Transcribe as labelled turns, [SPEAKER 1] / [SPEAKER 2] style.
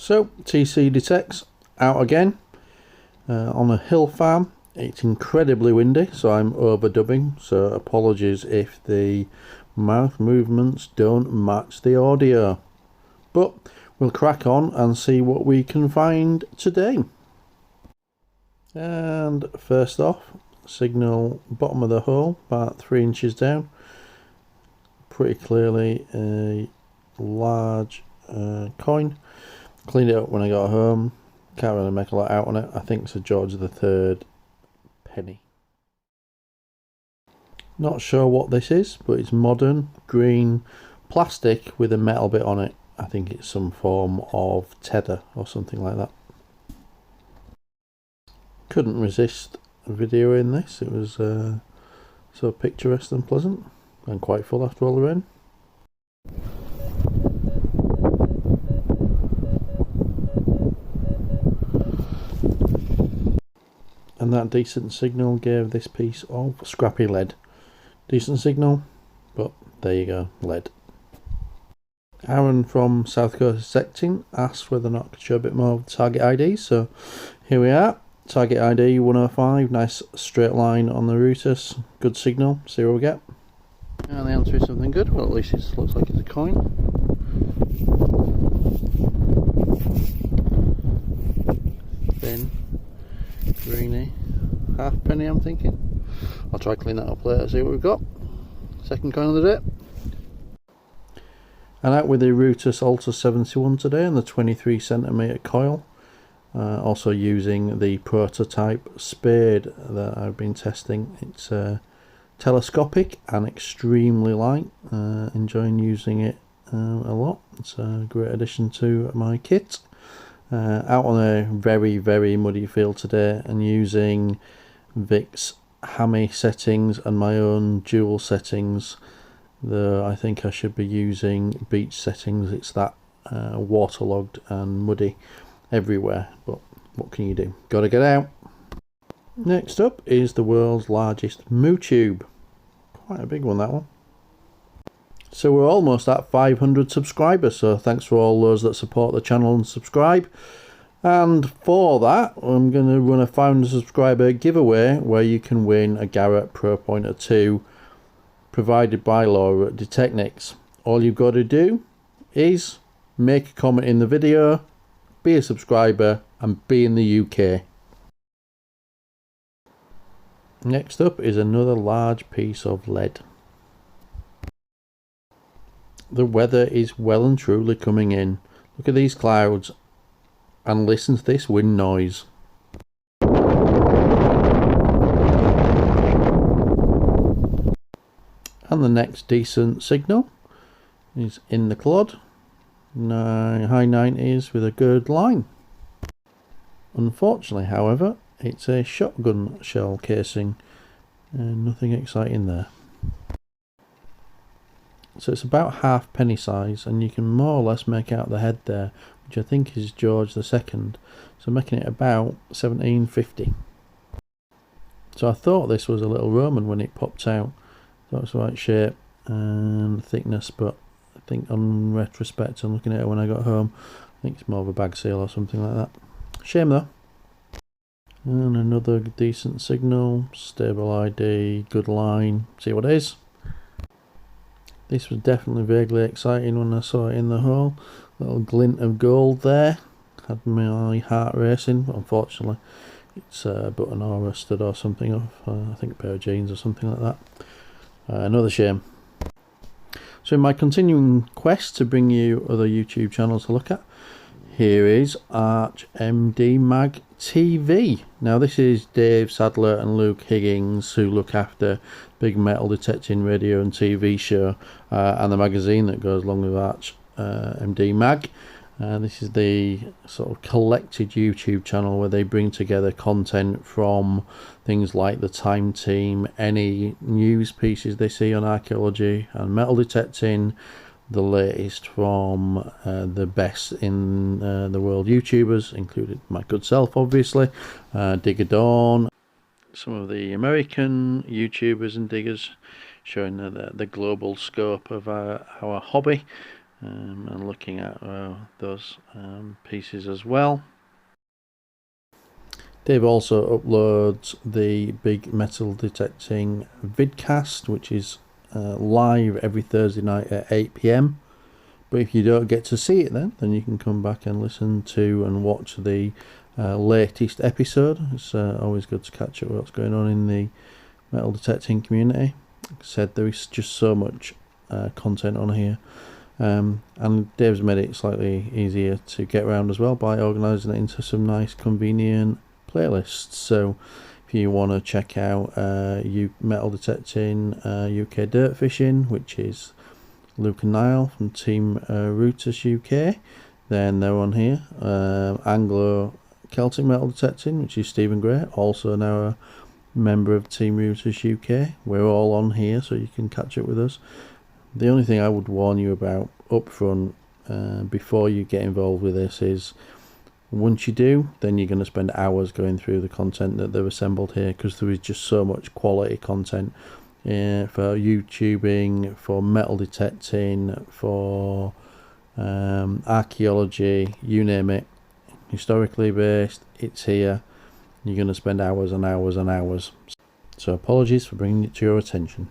[SPEAKER 1] So TC Detects out again on a hill farm. It's incredibly windy, so I'm overdubbing, so apologies if the mouth movements don't match the audio, but we'll crack on and see what we can find today. And first off, signal bottom of the hole about 3 inches down, pretty clearly a large coin. Cleaned it up when I got home, can't really make a lot out on it. I think it's a George III penny. Not sure what this is, but it's modern green plastic with a metal bit on it. I think it's some form of tether or something like that. Couldn't resist videoing this. It was so picturesque and pleasant, and quite full after all the rain. And that decent signal gave this piece of scrappy lead. Decent signal, but there you go, lead. Aaron from South Coast Secting asked whether or not I could show a bit more of the target ID, so here we are. Target ID 105, nice straight line on the Rutus, good signal, see what we get. And the answer is something good, well at least it looks like it's a coin. Thin, greeny, halfpenny I'm thinking. I'll try to clean that up later, see what we've got. Second coin of the day. And out with the Rutus Alter 71 today and the 23cm coil. Also using the prototype spade that I've been testing. It's telescopic and extremely light. Enjoying using it a lot. It's a great addition to my kit. Out on a very muddy field today and using Vic's hammy settings and my own dual settings, though I think I should be using beach settings. It's that waterlogged and muddy everywhere, but what can you do, gotta get out. Next up is the world's largest moo tube, quite a big one, that one. So we're almost at 500 subscribers, so thanks for all those that support the channel and subscribe. And for that, I'm going to run a 500 subscriber giveaway where you can win a Garrett Pro Pointer 2 provided by Laura at Detechnix. All you've got to do is make a comment in the video, be a subscriber and be in the UK. Next up is another large piece of lead. The weather is well and truly coming in. Look at these clouds and listen to this wind noise. And the next decent signal is in the clod. High 90s with a good line. Unfortunately, however, it's a shotgun shell casing and nothing exciting there. So it's about half penny size, and you can more or less make out the head there, which I think is George II, so making it about 1750. So I thought this was a little Roman when it popped out. Thought it was the right shape and thickness, but I think on retrospect and looking at it when I got home, I think it's more of a bag seal or something like that. Shame though. And another decent signal, stable ID, good line, see what it is. This was definitely vaguely exciting when I saw it in the hole. Little glint of gold there, had my heart racing, but unfortunately it's a button or rusted or something off, I think a pair of jeans or something like that. Another shame. So in my continuing quest to bring you other YouTube channels to look at, here is Arch MD Mag TV. Now this is Dave Sadler and Luke Higgins, who look after Big Metal Detecting Radio and TV show and the magazine that goes along with Arch MD Mag. This is the sort of collected YouTube channel where they bring together content from things like the Time Team, any news pieces they see on archaeology and metal detecting, the latest from the best in the world YouTubers, including my good self obviously, Digger Dawn, some of the American YouTubers and diggers, showing the global scope of our hobby. and looking at those pieces as well. Dave also uploads the big metal detecting vidcast, which is live every Thursday night at 8 PM. But if you don't get to see it then you can come back and listen to and watch the latest episode. It's always good to catch up with what's going on in the metal detecting community. Like I said, there is just so much content on here. And Dave's made it slightly easier to get around as well by organising it into some nice convenient playlists. So if you want to check out metal detecting UK dirt fishing, which is Luke and Niall from Team Rutus UK, then they're on here. Anglo Celtic metal detecting, which is Stephen Gray, also now a member of Team Rutus UK. We're all on here, so you can catch up with us. The only thing I would warn you about up front before you get involved with this is, once you do, then you're going to spend hours going through the content that they've assembled here, because there is just so much quality content for YouTubing, for metal detecting, for archaeology, you name it, historically based, it's here. You're going to spend hours and hours and hours. So apologies for bringing it to your attention.